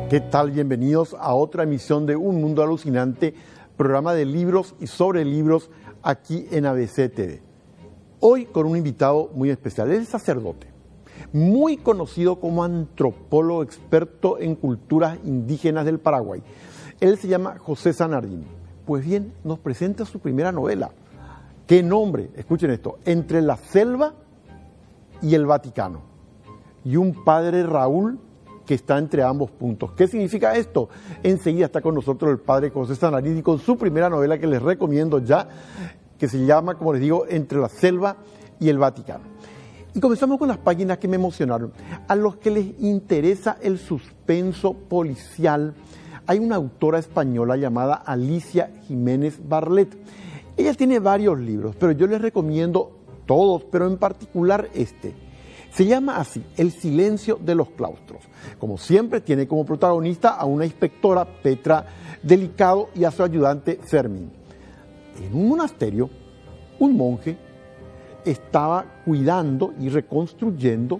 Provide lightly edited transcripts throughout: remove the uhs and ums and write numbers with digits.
¿Qué tal? Bienvenidos a otra emisión de Un Mundo Alucinante, programa de libros y sobre libros aquí en ABC TV. Hoy con un invitado muy especial, él es sacerdote, muy conocido como antropólogo experto en culturas indígenas del Paraguay. Él se llama José Zanardini. Pues bien, nos presenta su primera novela. ¿Qué nombre? Escuchen esto: Entre la selva y el Vaticano. Y un padre Raúl que está entre ambos puntos. ¿Qué significa esto? Enseguida está con nosotros el padre José Zanardini con su primera novela que les recomiendo ya, que se llama, como les digo, Entre la selva y el Vaticano. Y comenzamos con las páginas que me emocionaron. A los que les interesa el suspenso policial, hay una autora española llamada Alicia Jiménez Barlet. Ella tiene varios libros, pero yo les recomiendo todos, pero en particular este. Se llama así, El silencio de los claustros. Como siempre, tiene como protagonista a una inspectora, Petra Delicado, y a su ayudante, Fermín. En un monasterio, un monje estaba cuidando y reconstruyendo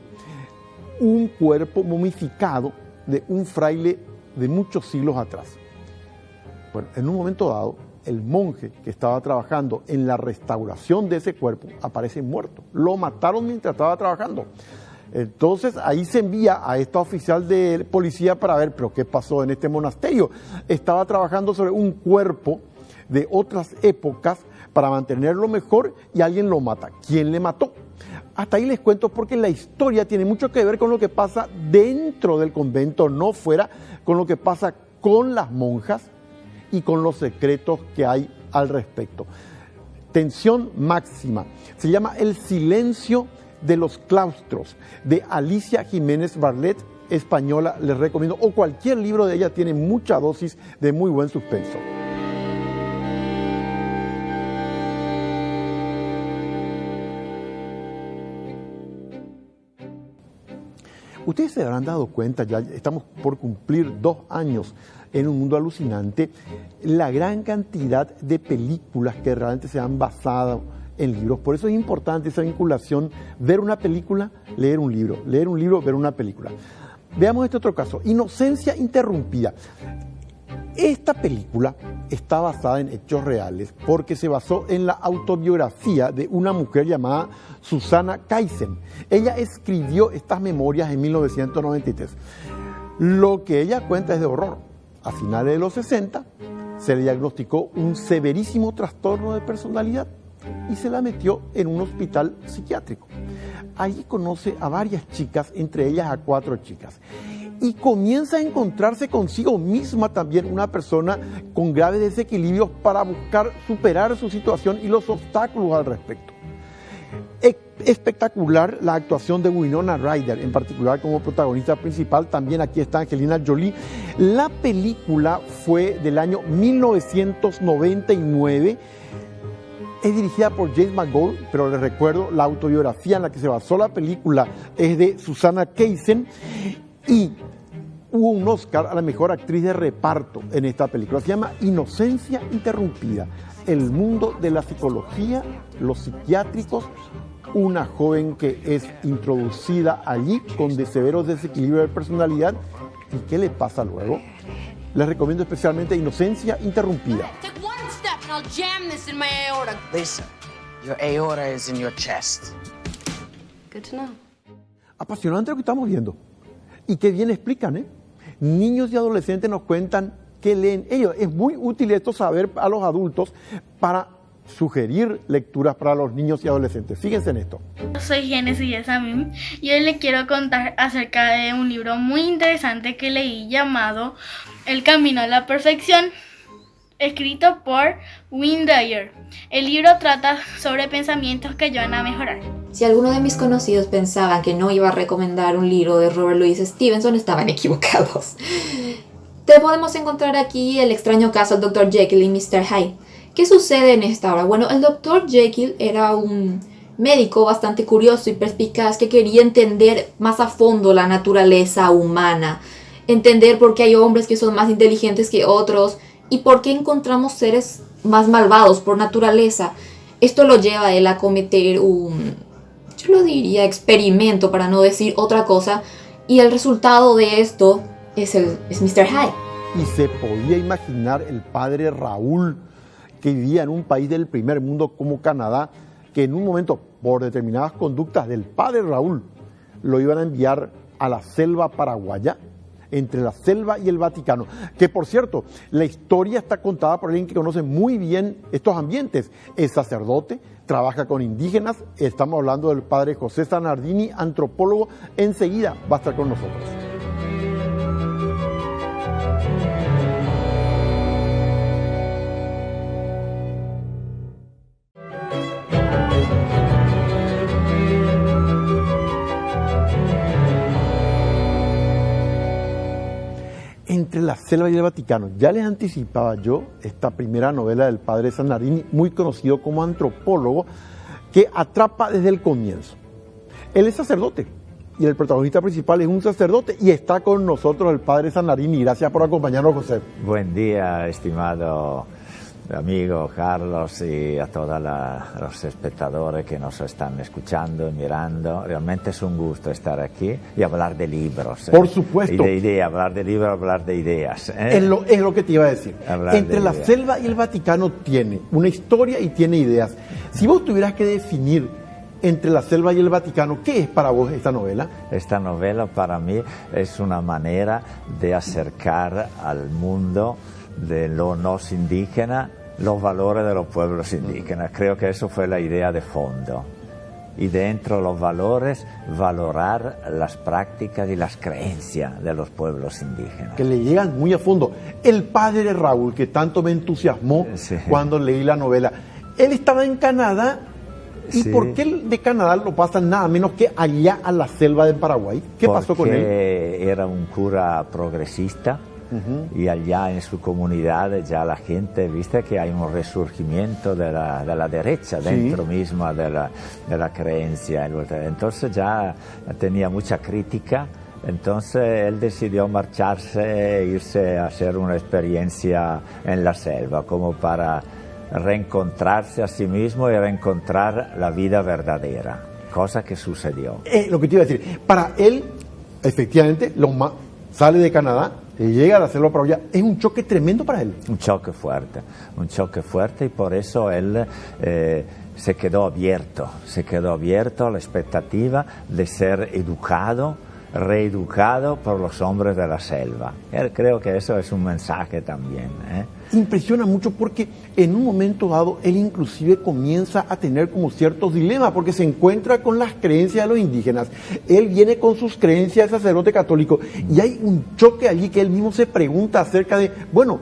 un cuerpo momificado de un fraile de muchos siglos atrás. Bueno, en un momento dado, el monje que estaba trabajando en la restauración de ese cuerpo aparece muerto. Lo mataron mientras estaba trabajando. Entonces ahí se envía a esta oficial de policía para ver, pero ¿qué pasó en este monasterio? Estaba trabajando sobre un cuerpo de otras épocas para mantenerlo mejor y alguien lo mata. ¿Quién le mató? Hasta ahí les cuento porque la historia tiene mucho que ver con lo que pasa dentro del convento, no fuera, con lo que pasa con las monjas y con los secretos que hay al respecto. Tensión máxima. Se llama El silencio de los claustros, de Alicia Jiménez Barlet, española, les recomiendo, o cualquier libro de ella tiene mucha dosis de muy buen suspenso. Ustedes se habrán dado cuenta, ya estamos por cumplir 2 años en Un Mundo Alucinante, la gran cantidad de películas que realmente se han basado en libros. Por eso es importante esa vinculación, ver una película, leer un libro, ver una película. Veamos este otro caso, Inocencia Interrumpida. Esta película está basada en hechos reales porque se basó en la autobiografía de una mujer llamada Susana Kaysen. Ella escribió estas memorias en 1993. Lo que ella cuenta es de horror. A finales de los 60 se le diagnosticó un severísimo trastorno de personalidad y se la metió en un hospital psiquiátrico. Allí conoce a varias chicas, entre ellas a 4 chicas. Y comienza a encontrarse consigo misma también una persona con graves desequilibrios para buscar superar su situación y los obstáculos al respecto. Espectacular la actuación de Winona Ryder, en particular como protagonista principal. También aquí está Angelina Jolie. La película fue del año 1999. Es dirigida por James Mangold, pero les recuerdo, la autobiografía en la que se basó la película es de Susana Kaysen. Y hubo un Oscar a la mejor actriz de reparto en esta película. Se llama Inocencia Interrumpida. El mundo de la psicología, los psiquiátricos, una joven que es introducida allí con severos desequilibrios de personalidad. ¿Y qué le pasa luego? Les recomiendo especialmente Inocencia Interrumpida. Take one step and I'll jam this in my aorta. Lisa, your aorta is in your chest. Good to know. Apasionante lo que estamos viendo. Y qué bien explican, ¿eh? Niños y adolescentes nos cuentan qué leen ellos. Es muy útil esto saber a los adultos para sugerir lecturas para los niños y adolescentes. Fíjense en esto. Soy Génesis Yesamín y hoy les quiero contar acerca de un libro muy interesante que leí llamado El Camino a la Perfección, escrito por Wayne Dyer. El libro trata sobre pensamientos que ayudan a mejorar. Si alguno de mis conocidos pensaban que no iba a recomendar un libro de Robert Louis Stevenson, estaban equivocados. Te podemos encontrar aquí El extraño caso del Dr. Jekyll y Mr. Hyde. ¿Qué sucede en esta obra? Bueno, el Dr. Jekyll era un médico bastante curioso y perspicaz que quería entender más a fondo la naturaleza humana, entender por qué hay hombres que son más inteligentes que otros y por qué encontramos seres más malvados por naturaleza. Esto lo lleva a él a cometer un, yo lo diría, experimento, para no decir otra cosa, y el resultado de esto es Mr. Hyde. Y se podía imaginar el padre Raúl, que vivía en un país del primer mundo como Canadá, que en un momento, por determinadas conductas del padre Raúl, lo iban a enviar a la selva paraguaya, entre la selva y el Vaticano. Que por cierto, la historia está contada por alguien que conoce muy bien estos ambientes. Es sacerdote, trabaja con indígenas. Estamos hablando del padre José Zanardini, antropólogo. Enseguida va a estar con nosotros. Entre la selva y el Vaticano. Ya les anticipaba yo esta primera novela del padre Zanardini, muy conocido como antropólogo, que atrapa desde el comienzo. Él es sacerdote y el protagonista principal es un sacerdote y está con nosotros el padre Zanardini. Gracias por acompañarnos, José. Buen día, estimado amigo Carlos, y a todos los espectadores que nos están escuchando y mirando. Realmente es un gusto estar aquí y hablar de libros. Por supuesto. Y de ideas, hablar de libros, hablar de ideas. Es lo que te iba a decir. Entre la selva y el Vaticano tiene una historia y tiene ideas. Si vos tuvieras que definir entre la selva y el Vaticano, ¿qué es para vos esta novela? Esta novela para mí es una manera de acercar al mundo de los no indígenas los valores de los pueblos indígenas. Creo que eso fue la idea de fondo. Y dentro de los valores, valorar las prácticas y las creencias de los pueblos indígenas. Que le llegan muy a fondo. El padre Raúl, que tanto me entusiasmó cuando leí la novela, él estaba en Canadá. ¿Y por qué de Canadá lo pasan nada menos que allá a la selva de Paraguay? ¿Qué pasó con él? Era un cura progresista. Y allá en su comunidad ya la gente, viste que hay un resurgimiento de la derecha dentro mismo de la creencia. Entonces ya tenía mucha crítica, entonces él decidió marcharse e irse a hacer una experiencia en la selva, como para reencontrarse a sí mismo y reencontrar la vida verdadera, cosa que sucedió. Lo que te iba a decir, para él, efectivamente, sale de Canadá, llega a la selva paraguaya, es un choque tremendo para él. Un choque fuerte, y por eso él se quedó abierto a la expectativa de ser reeducado por los hombres de la selva. Creo que eso es un mensaje también. Impresiona mucho porque en un momento dado él inclusive comienza a tener como ciertos dilemas porque se encuentra con las creencias de los indígenas. Él viene con sus creencias de sacerdote católico y hay un choque allí que él mismo se pregunta acerca de, bueno,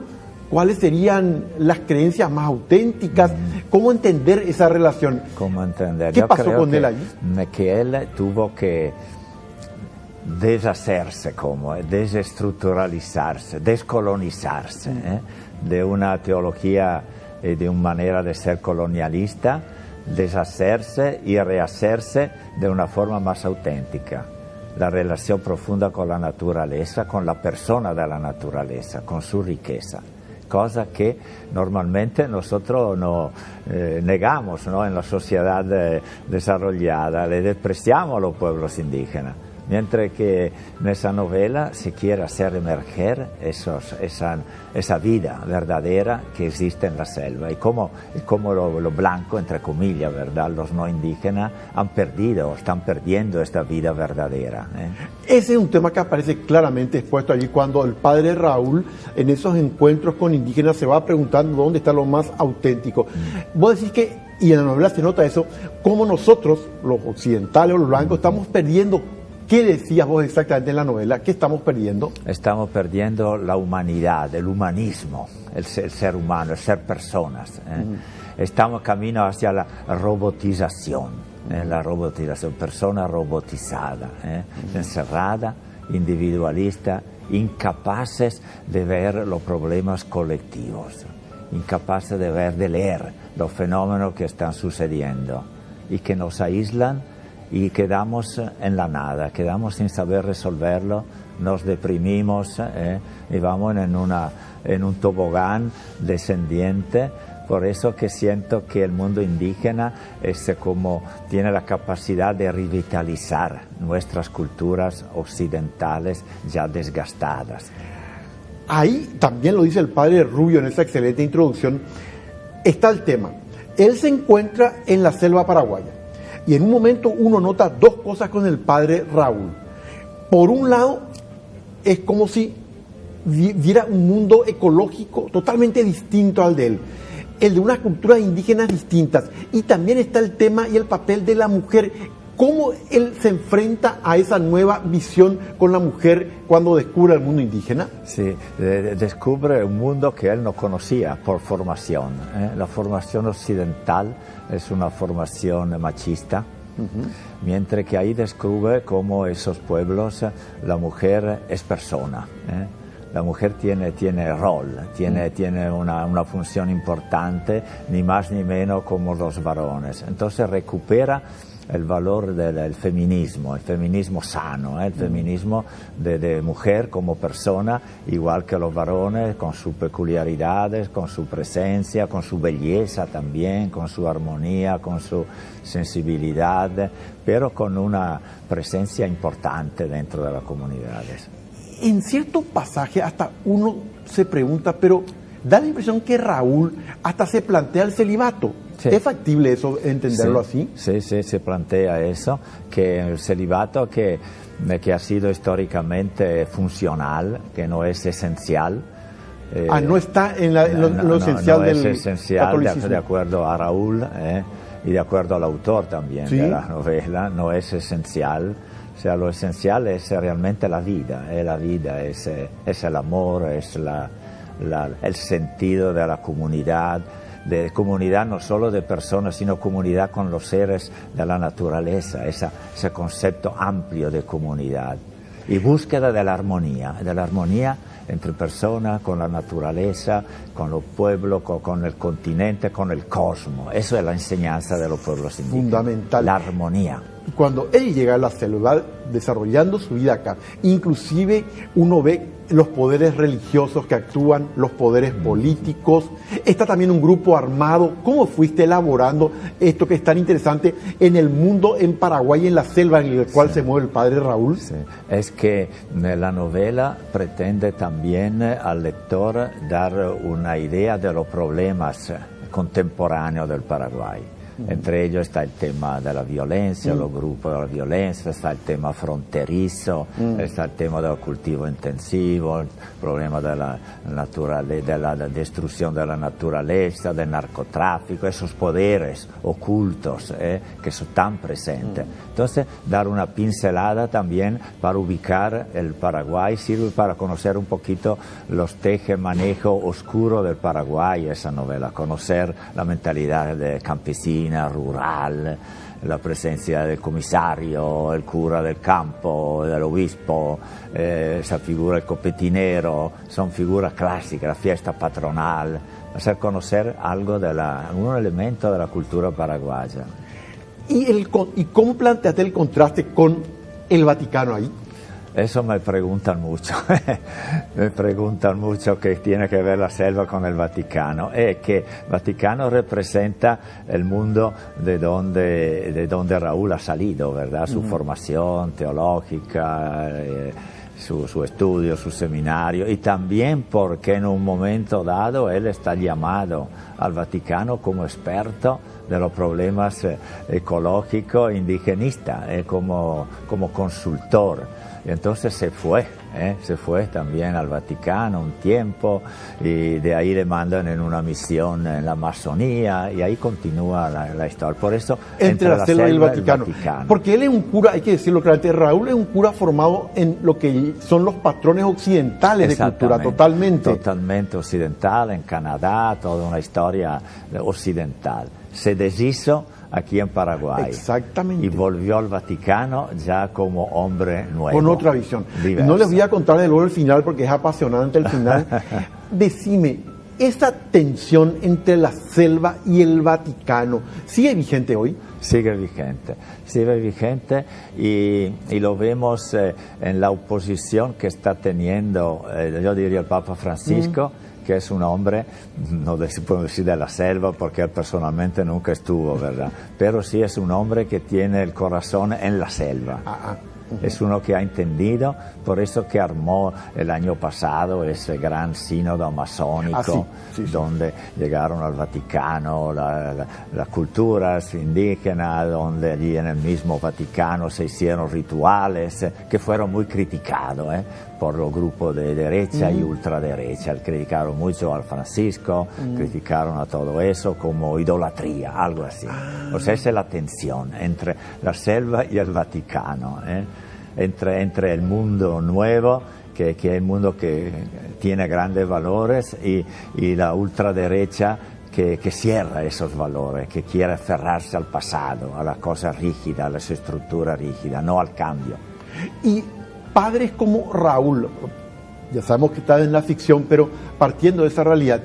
¿cuáles serían las creencias más auténticas? ¿Cómo entender esa relación? ¿Cómo entender? ¿Qué pasó con él allí? Que él tuvo que deshacerse, desestructuralizarse, descolonizarse de una teología y de una manera de ser colonialista, deshacerse y rehacerse de una forma más auténtica. La relación profunda con la naturaleza, con la persona de la naturaleza, con su riqueza. Cosa que normalmente nosotros no negamos, ¿no? En la sociedad desarrollada, le despreciamos a los pueblos indígenas. Mientras que en esa novela se quiere hacer emerger esa vida verdadera que existe en la selva y cómo lo blanco, entre comillas, ¿verdad? Los no indígenas están perdiendo esta vida verdadera. Ese es un tema que aparece claramente expuesto allí cuando el padre Raúl en esos encuentros con indígenas se va preguntando dónde está lo más auténtico. Vos decís que, y en la novela se nota eso, cómo nosotros, los occidentales o los blancos, estamos perdiendo. ¿Qué decías vos exactamente en la novela? ¿Qué estamos perdiendo? Estamos perdiendo la humanidad, el humanismo, el ser humano, el ser personas. Estamos camino hacia la robotización, persona robotizada, encerrada, individualista, incapaces de ver los problemas colectivos, incapaces de leer los fenómenos que están sucediendo y que nos aíslan. Y quedamos en la nada, quedamos sin saber resolverlo, nos deprimimos y vamos en un tobogán descendiente Por eso que siento que el mundo indígena es como tiene la capacidad de revitalizar nuestras culturas occidentales ya desgastadas. Ahí también lo dice el padre Rubio en esa excelente introducción, está el tema. Él se encuentra en la selva paraguaya y en un momento uno nota dos cosas con el padre Raúl. Por un lado, es como si viera un mundo ecológico totalmente distinto al de él, el de unas culturas indígenas distintas. Y también está el tema y el papel de la mujer, cómo él se enfrenta a esa nueva visión con la mujer cuando descubre el mundo indígena. Sí, descubre un mundo que él no conocía por formación. La formación occidental es una formación machista. Mientras que ahí descubre cómo esos pueblos, la mujer es persona. La mujer tiene rol, tiene una función importante, ni más ni menos como los varones. Entonces recupera el valor del feminismo, el feminismo sano, el feminismo de mujer como persona, igual que los varones, con sus peculiaridades, con su presencia, con su belleza también, con su armonía, con su sensibilidad, pero con una presencia importante dentro de las comunidades. En cierto pasaje hasta uno se pregunta, pero da la impresión que Raúl hasta se plantea el celibato. Sí. ¿Es factible eso, entenderlo así? Sí, se plantea eso, que el celibato que ha sido históricamente funcional, que no es esencial. No está en lo esencial del es esencial, catolicismo. De acuerdo a Raúl y de acuerdo al autor también de la novela, no es esencial. O sea, lo esencial es realmente la vida, es el amor, es el sentido de la comunidad no solo de personas, sino comunidad con los seres de la naturaleza, ese concepto amplio de comunidad. Y búsqueda de la armonía entre personas, con la naturaleza, con los pueblos, con el continente, con el cosmos. Eso es la enseñanza de los pueblos indígenas. Fundamental. La armonía. Cuando él llega a la selva, desarrollando su vida acá, inclusive uno ve los poderes religiosos que actúan, los poderes políticos, está también un grupo armado. ¿Cómo fuiste elaborando esto que es tan interesante en el mundo en Paraguay, en la selva en el cual se mueve el padre Raúl? Sí. Es que la novela pretende también al lector dar una idea de los problemas contemporáneos del Paraguay. Entre ellos está el tema de la violencia, los grupos de la violencia, está el tema fronterizo, está el tema del cultivo intensivo, el problema de la destrucción de la naturaleza, del narcotráfico, esos poderes ocultos que son tan presentes. Entonces, dar una pincelada también para ubicar el Paraguay, sirve para conocer un poquito los teje-manejo oscuro del Paraguay, esa novela, conocer la mentalidad de campesina, rural, la presencia del comisario, el cura del campo, del obispo, esa figura del copetinero, son figuras clásicas, la fiesta patronal, hacer conocer algún elemento de la cultura paraguaya. ¿Y cómo planteaste el contraste con el Vaticano ahí? Eso me preguntan mucho, qué tiene que ver la selva con el Vaticano. Es que el Vaticano representa el mundo de donde Raúl ha salido, ¿verdad? Su formación teológica, su estudio, su seminario, y también porque en un momento dado él está llamado al Vaticano como experto de los problemas ecológicos e indigenistas, como consultor. Y entonces se fue también al Vaticano un tiempo, y de ahí le mandan en una misión en la Amazonía, y ahí continúa la historia. Por eso, entre la selva y el Vaticano. Porque él es un cura, hay que decirlo claramente, Raúl es un cura formado en lo que son los patrones occidentales de cultura, totalmente. Totalmente occidental, en Canadá, toda una historia occidental. Se deshizo aquí en Paraguay. Exactamente. Y volvió al Vaticano ya como hombre nuevo. Con otra visión. Diversa. No les voy a contar de luego el final porque es apasionante el final. Decime, ¿esa tensión entre la selva y el Vaticano sigue vigente hoy? Sigue vigente y lo vemos en la oposición que está teniendo, yo diría, el Papa Francisco, que es un hombre, no se puede decir de la selva porque él personalmente nunca estuvo, ¿verdad? Pero sí es un hombre que tiene el corazón en la selva. Es uno que ha entendido, por eso que armó el año pasado ese gran sínodo masónico, donde llegaron al Vaticano las culturas indígenas, donde allí en el mismo Vaticano se hicieron rituales que fueron muy criticados por los grupos de derecha y ultraderecha. Criticaron mucho al Francisco, criticaron a todo eso como idolatría, algo así. O sea, esa es la tensión entre la selva y el Vaticano, entre el mundo nuevo, que es el mundo que tiene grandes valores, y la ultraderecha que cierra esos valores, que quiere aferrarse al pasado, a las cosas rígidas, a las estructuras rígidas, no al cambio. Y padres como Raúl, ya sabemos que está en la ficción, pero partiendo de esa realidad,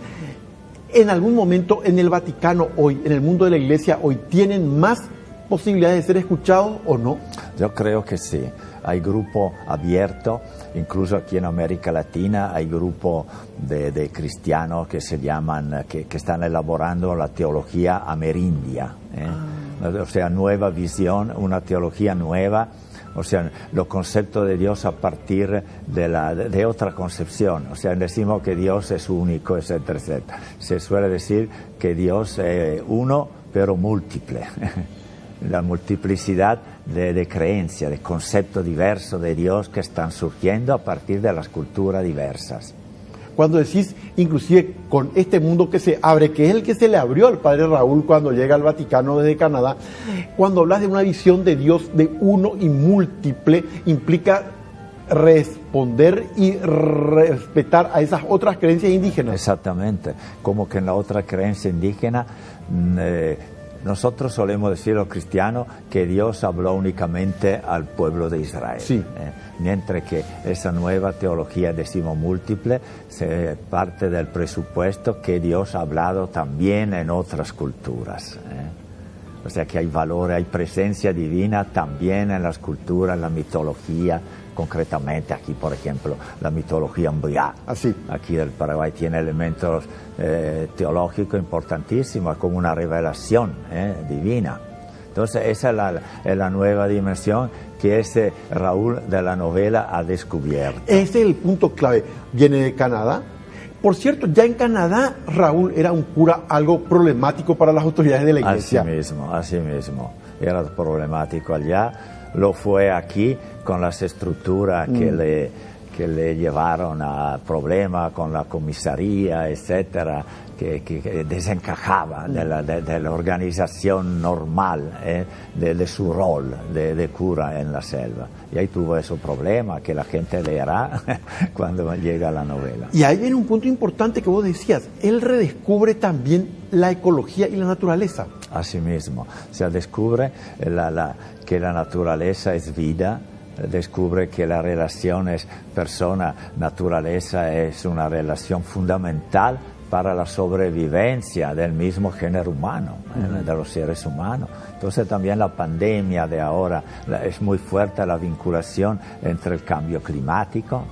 en algún momento en el Vaticano hoy, en el mundo de la Iglesia hoy, ¿tienen más posibilidades de ser escuchados o no? Yo creo que sí. Hay grupos abiertos, incluso aquí en América Latina hay grupos de cristianos que se llaman, que están elaborando la teología amerindia, o sea, nueva visión, una teología nueva, o sea, los conceptos de Dios a partir de otra concepción. O sea, decimos que Dios es único, etcétera, etcétera. Se suele decir que Dios es uno, pero múltiple. La multiplicidad de creencias, de conceptos diversos de Dios que están surgiendo a partir de las culturas diversas. Cuando decís, inclusive con este mundo que se abre, que es el que se le abrió al padre Raúl cuando llega al Vaticano desde Canadá, cuando hablas de una visión de Dios de uno y múltiple, implica responder y respetar a esas otras creencias indígenas. Exactamente, como que en la otra creencia indígena, nosotros solemos decir los cristianos que Dios habló únicamente al pueblo de Israel, mientras que esa nueva teología decimomúltiple se parte del presupuesto que Dios ha hablado también en otras culturas. O sea que hay valor, hay presencia divina también en las culturas, en la mitología. Concretamente aquí, por ejemplo, la mitología mbuya, aquí del Paraguay, tiene elementos teológicos importantísimos, como una revelación divina. Entonces esa es la nueva dimensión que ese Raúl de la novela ha descubierto. Ese es el punto clave. Viene de Canadá. Por cierto, ya en Canadá Raúl era un cura algo problemático para las autoridades de la Iglesia. Así mismo. Era problemático allá. Lo fue aquí con las estructuras que le llevaron a problemas con la comisaría, etcétera, que desencajaba de la organización normal de su rol de cura en la selva. Y ahí tuvo esos problemas que la gente leerá cuando llega la novela. Y ahí viene un punto importante que vos decías, él redescubre también la ecología y la naturaleza. Así mismo, se descubre que la naturaleza es vida, descubre que la relación persona-naturaleza es una relación fundamental para la sobrevivencia del mismo género humano, de los seres humanos. Entonces también la pandemia de ahora es muy fuerte la vinculación entre el cambio climático,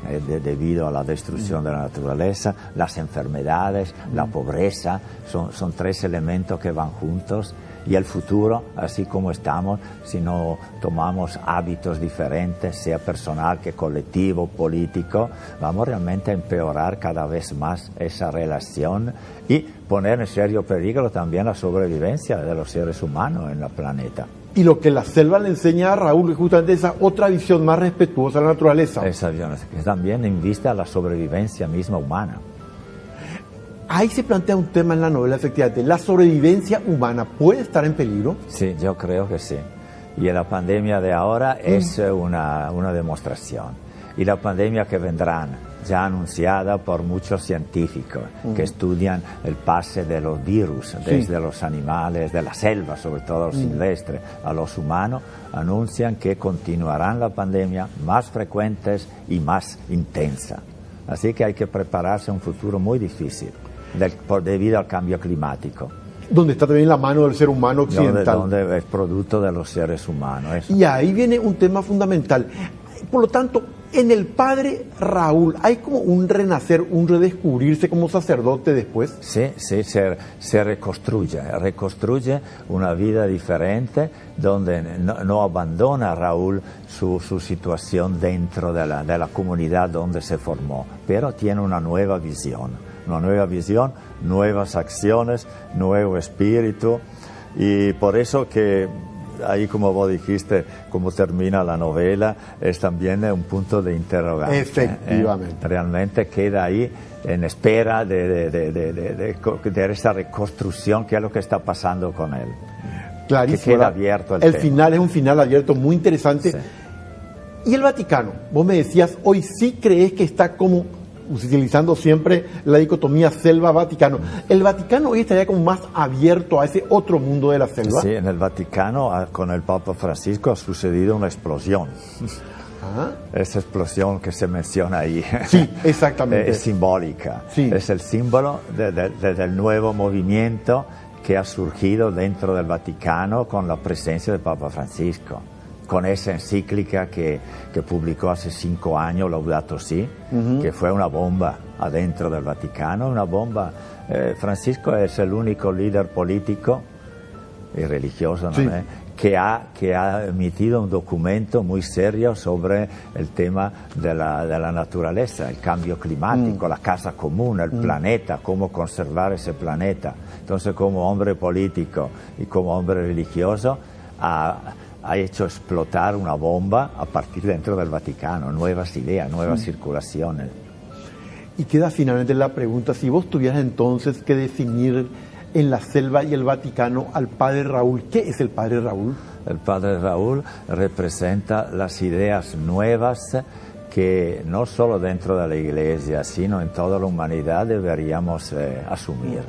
debido a la destrucción de la naturaleza, las enfermedades, la pobreza, son tres elementos que van juntos. Y el futuro, así como estamos, si no tomamos hábitos diferentes, sea personal que colectivo, político, vamos realmente a empeorar cada vez más esa relación y poner en serio peligro también la sobrevivencia de los seres humanos en el planeta. Y lo que la selva le enseña a Raúl es justamente esa otra visión más respetuosa de la naturaleza. Esa visión que también invista a la sobrevivencia misma humana. Ahí se plantea un tema en la novela, efectivamente. ¿La sobrevivencia humana puede estar en peligro? Sí, yo creo que sí. Y la pandemia de ahora es una demostración. Y la pandemia que vendrán, ya anunciada por muchos científicos que estudian el pase de los virus desde los animales, de la selva, sobre todo los silvestres, a los humanos, anuncian que continuarán la pandemia más frecuentes y más intensa. Así que hay que prepararse a un futuro muy difícil. Debido al cambio climático. Donde está también la mano del ser humano occidental. Donde es producto de los seres humanos. Eso. Y ahí viene un tema fundamental. Por lo tanto, En el padre Raúl, ¿hay como un renacer, un redescubrirse como sacerdote después? Sí, se reconstruye una vida diferente donde no abandona Raúl su situación dentro de la comunidad donde se formó, pero tiene una nueva visión, nuevas acciones, nuevo espíritu, y por eso que ahí, como vos dijiste, como termina la novela, es también un punto de interrogante. Efectivamente. Realmente queda ahí en espera de esa reconstrucción, que es lo que está pasando con él. Clarísimo. Que queda abierto el tema. Final es un final abierto muy interesante. Sí. Y el Vaticano, vos me decías, hoy sí crees que está como, utilizando siempre la dicotomía selva-Vaticano. ¿El Vaticano hoy estaría como más abierto a ese otro mundo de la selva? Sí, en el Vaticano con el Papa Francisco ha sucedido una explosión. Esa explosión que se menciona ahí. Sí, exactamente. Es simbólica. Sí. Es el símbolo del nuevo movimiento que ha surgido dentro del Vaticano con la presencia del Papa Francisco, con esa encíclica que publicó hace 5 años, Laudato Si, que fue una bomba adentro del Vaticano, una bomba. Francisco es el único líder político y religioso, ¿no? Sí. Que ha emitido un documento muy serio sobre el tema de la naturaleza, el cambio climático, la casa común, el planeta, cómo conservar ese planeta. Entonces, como hombre político y como hombre religioso, ha hecho explotar una bomba a partir dentro del Vaticano, nuevas ideas, nuevas circulaciones. Y queda finalmente la pregunta, si vos tuvieras entonces que definir en la selva y el Vaticano al padre Raúl, ¿qué es el padre Raúl? El padre Raúl representa las ideas nuevas que no solo dentro de la Iglesia, sino en toda la humanidad deberíamos asumir.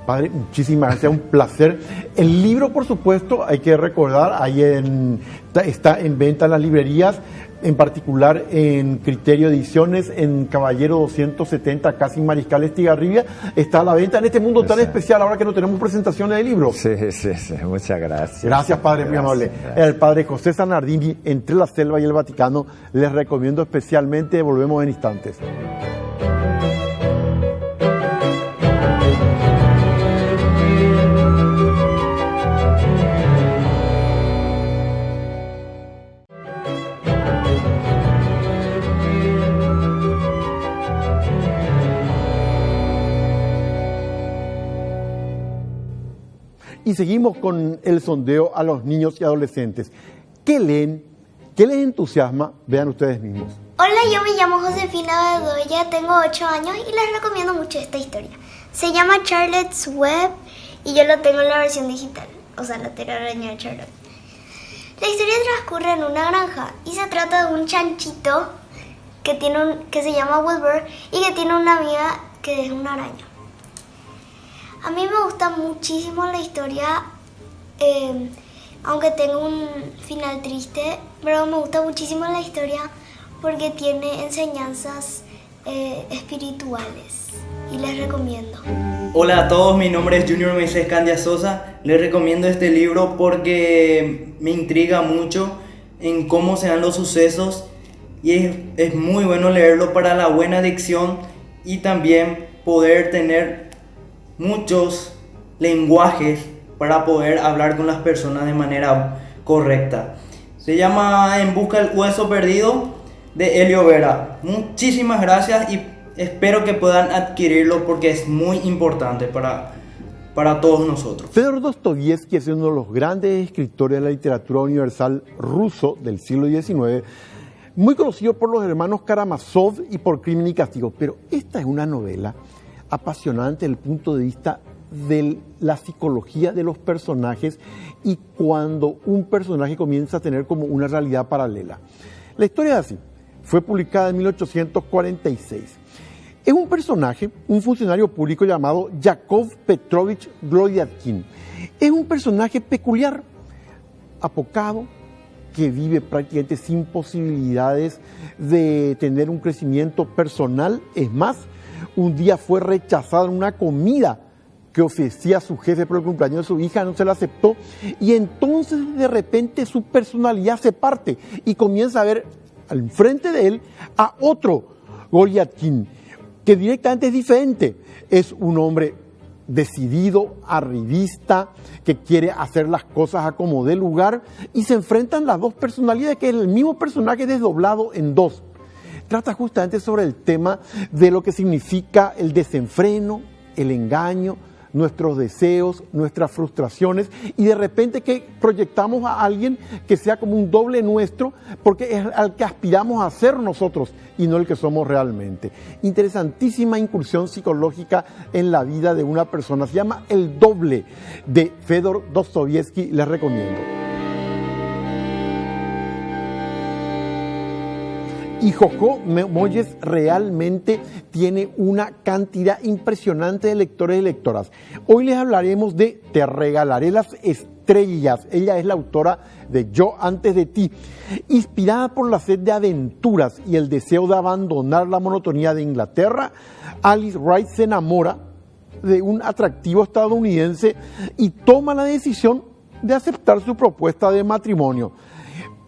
Padre, muchísimas gracias, un placer. El libro, por supuesto, hay que recordar, está en venta en las librerías, en particular en Criterio Ediciones, en Caballero 270, casi Mariscal Estigarribia, está a la venta en este mundo tan especial, ahora que no tenemos presentaciones de libros. Sí, muchas gracias. Gracias, padre, muy amable. Gracias. El padre José Zanardini, entre la selva y el Vaticano, les recomiendo especialmente, volvemos en instantes. Y seguimos con el sondeo a los niños y adolescentes. ¿Qué leen? ¿Qué les entusiasma? Vean ustedes mismos. Hola, yo me llamo Josefina Bedoya, tengo 8 años y les recomiendo mucho esta historia. Se llama Charlotte's Web y yo lo tengo en la versión digital, o sea, la telaraña de Charlotte. La historia transcurre en una granja y se trata de un chanchito que se llama Wilbur y que tiene una amiga que es una araña. A mí me gusta muchísimo la historia, aunque tenga un final triste, pero me gusta muchísimo la historia porque tiene enseñanzas espirituales y les recomiendo. Hola a todos, mi nombre es Junior Moisés Candia Sosa. Les recomiendo este libro porque me intriga mucho en cómo se dan los sucesos y es muy bueno leerlo para la buena dicción y también poder tener muchos lenguajes para poder hablar con las personas de manera correcta. Se llama En busca del hueso perdido, de Elio Vera. Muchísimas gracias y espero que puedan adquirirlo porque es muy importante para todos nosotros. Fedor Dostoyevsky es uno de los grandes escritores de la literatura universal ruso del siglo XIX, muy conocido por los hermanos Karamazov y por Crimen y Castigo, pero esta es una novela apasionante desde el punto de vista de la psicología de los personajes y cuando un personaje comienza a tener como una realidad paralela. La historia es así, fue publicada en 1846. Es un personaje, un funcionario público llamado Yakov Petrovich Gloyatkin. Es un personaje peculiar, apocado, que vive prácticamente sin posibilidades de tener un crecimiento personal. Es más, un día fue rechazado en una comida que ofrecía a su jefe por el cumpleaños de su hija, no se la aceptó, y entonces de repente su personalidad se parte y comienza a ver al frente de él a otro Goliathín, que directamente es diferente. Es un hombre decidido, arribista, que quiere hacer las cosas a como dé lugar, y se enfrentan las dos personalidades, que es el mismo personaje desdoblado en dos. Trata justamente sobre el tema de lo que significa el desenfreno, el engaño, nuestros deseos, nuestras frustraciones, y de repente que proyectamos a alguien que sea como un doble nuestro, porque es al que aspiramos a ser nosotros y no el que somos realmente. Interesantísima incursión psicológica en la vida de una persona. Se llama El doble, de Fedor Dostoyevsky. Les recomiendo. Y Jojo Moyes realmente tiene una cantidad impresionante de lectores y lectoras. Hoy les hablaremos de Te regalaré las estrellas. Ella es la autora de Yo antes de ti. Inspirada por la sed de aventuras y el deseo de abandonar la monotonía de Inglaterra, Alice Wright se enamora de un atractivo estadounidense y toma la decisión de aceptar su propuesta de matrimonio.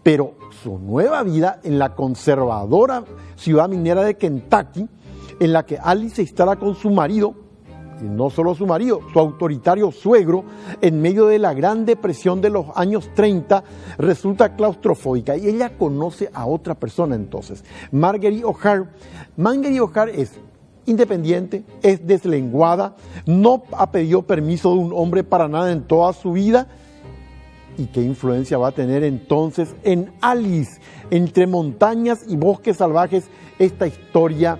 Pero su nueva vida en la conservadora ciudad minera de Kentucky, en la que Alice se instala con su marido, y no solo su marido, su autoritario suegro, en medio de la Gran Depresión de los años 30, resulta claustrofóbica, y ella conoce a otra persona entonces, Marguerite O'Hare. Marguerite O'Hare es independiente, es deslenguada, no ha pedido permiso de un hombre para nada en toda su vida. ¿Y qué influencia va a tener entonces en Alice, entre montañas y bosques salvajes, esta historia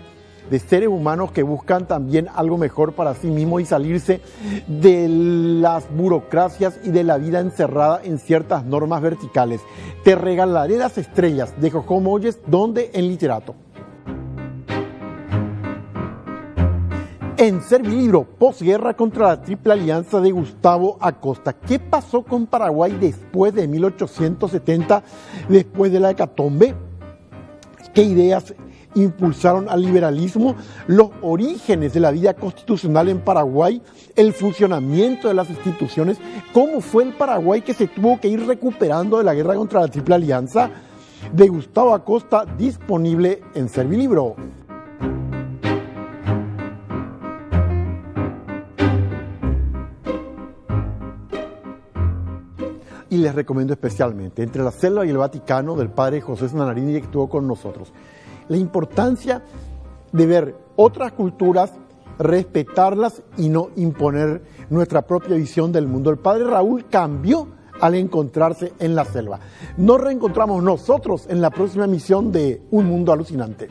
de seres humanos que buscan también algo mejor para sí mismos y salirse de las burocracias y de la vida encerrada en ciertas normas verticales? Te regalaré las estrellas, de Jojo Moyes, donde en Literato. En Servilibro, posguerra contra la Triple Alianza, de Gustavo Acosta. ¿Qué pasó con Paraguay después de 1870, después de la hecatombe? ¿Qué ideas impulsaron al liberalismo? Los orígenes de la vida constitucional en Paraguay, el funcionamiento de las instituciones, cómo fue el Paraguay que se tuvo que ir recuperando de la guerra contra la Triple Alianza, de Gustavo Acosta, disponible en Servilibro. Y les recomiendo especialmente Entre la Selva y el Vaticano, del padre José Sannarini, que estuvo con nosotros. La importancia de ver otras culturas, respetarlas y no imponer nuestra propia visión del mundo. El padre Raúl cambió al encontrarse en la selva. Nos reencontramos nosotros en la próxima emisión de Un Mundo Alucinante.